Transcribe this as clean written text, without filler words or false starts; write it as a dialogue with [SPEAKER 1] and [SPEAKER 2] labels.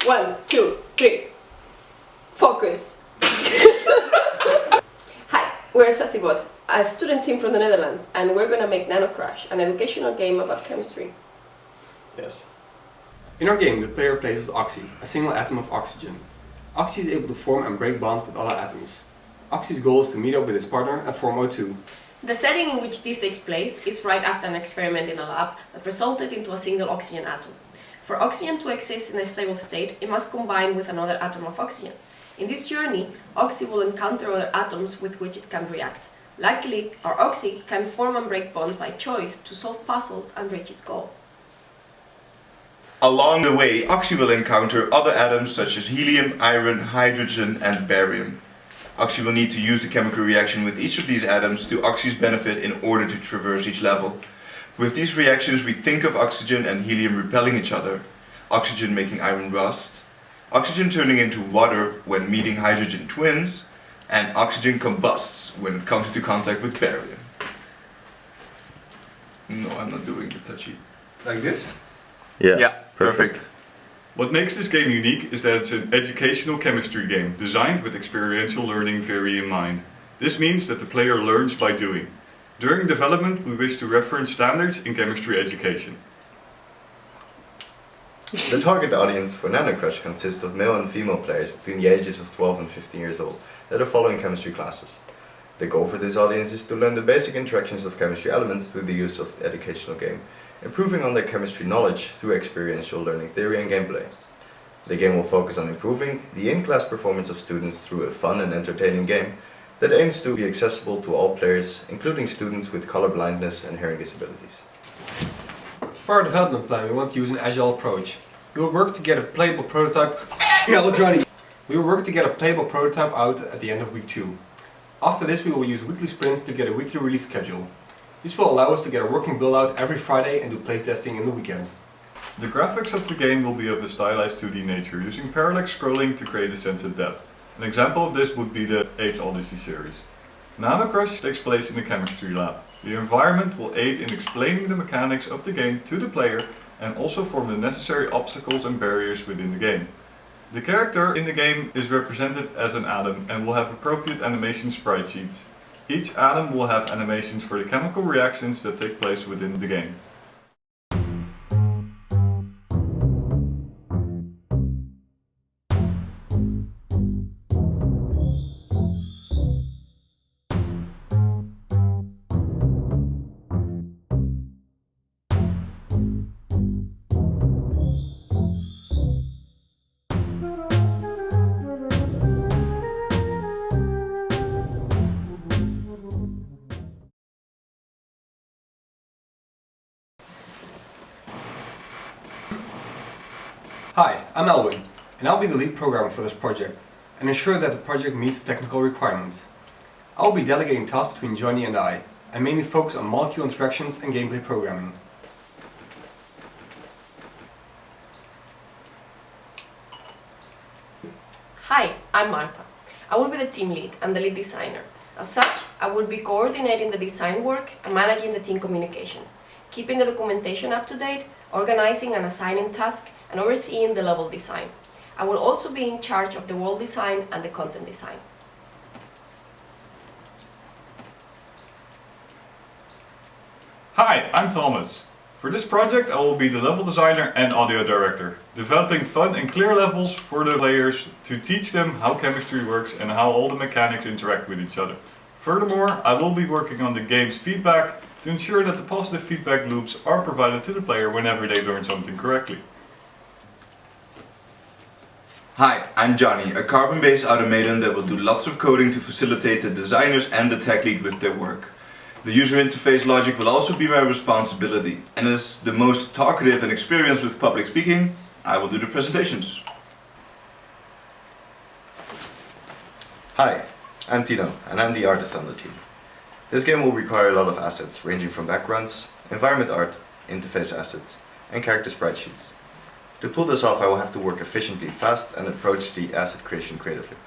[SPEAKER 1] 1, 2, 3. Focus. Hi, we're SassyBot, a student team from the Netherlands, and we're gonna make NanoCrush, an educational game about chemistry.
[SPEAKER 2] Yes. In our game, the player plays as Oxy, a single atom of oxygen. Oxy is able to form and break bonds with other atoms. Oxy's goal is to meet up with his partner and form O2.
[SPEAKER 1] The setting in which this takes place is right after an experiment in a lab that resulted into a single oxygen atom. For oxygen to exist in a stable state, it must combine with another atom of oxygen. In this journey, Oxy will encounter other atoms with which it can react. Luckily, our Oxy can form and break bonds by choice to solve puzzles and reach its goal.
[SPEAKER 3] Along the way, Oxy will encounter other atoms such as helium, iron, hydrogen and barium. Oxy will need to use the chemical reaction with each of these atoms to Oxy's benefit in order to traverse each level. With these reactions we think of oxygen and helium repelling each other, oxygen making iron rust, oxygen turning into water when meeting hydrogen twins, and oxygen combusts when it comes into contact with barium. No, I'm not doing the touchy.
[SPEAKER 2] Like this?
[SPEAKER 3] Yeah, perfect.
[SPEAKER 4] What makes this game unique is that it's an educational chemistry game, designed with experiential learning very in mind. This means that the player learns by doing. During development, we wish to reference standards in chemistry education.
[SPEAKER 5] The target audience for NanoCrush consists of male and female players between the ages of 12 and 15 years old that are following chemistry classes. The goal for this audience is to learn the basic interactions of chemistry elements through the use of the educational game, improving on their chemistry knowledge through experiential learning theory and gameplay. The game will focus on improving the in-class performance of students through a fun and entertaining game that aims to be accessible to all players, including students with color blindness and hearing disabilities.
[SPEAKER 2] For our development plan, we want to use an agile approach. We will work to get a playable prototype. We will work to get a playable prototype out at the end of week 2. After this, we will use weekly sprints to get a weekly release schedule. This will allow us to get a working build-out every Friday and do playtesting in the weekend.
[SPEAKER 4] The graphics of the game will be of a stylized 2D nature, using parallax scrolling to create a sense of depth. An example of this would be the Apes Odyssey series. NanoCrush takes place in the chemistry lab. The environment will aid in explaining the mechanics of the game to the player and also form the necessary obstacles and barriers within the game. The character in the game is represented as an atom and will have appropriate animation sprite sheets. Each atom will have animations for the chemical reactions that take place within the game.
[SPEAKER 2] Hi, I'm Elwin, and I'll be the lead programmer for this project and ensure that the project meets the technical requirements. I'll be delegating tasks between Johnny and I, and mainly focus on molecule interactions and gameplay programming.
[SPEAKER 1] Hi, I'm Marta. I will be the team lead and the lead designer. As such, I will be coordinating the design work and managing the team communications, keeping the documentation up to date, organizing and assigning tasks, and overseeing the level design. I will also be in charge of the world design and the content design.
[SPEAKER 4] Hi, I'm Thomas. For this project I will be the level designer and audio director, developing fun and clear levels for the players to teach them how chemistry works and how all the mechanics interact with each other. Furthermore, I will be working on the game's feedback to ensure that the positive feedback loops are provided to the player whenever they learn something correctly.
[SPEAKER 3] Hi, I'm Johnny, a carbon-based automaton that will do lots of coding to facilitate the designers and the tech lead with their work. The user interface logic will also be my responsibility, and as the most talkative and experienced with public speaking, I will do the presentations.
[SPEAKER 5] Hi, I'm Tino, and I'm the artist on the team. This game will require a lot of assets, ranging from backgrounds, environment art, interface assets, and character sprite sheets. To pull this off, I will have to work efficiently, fast, and approach the asset creation creatively.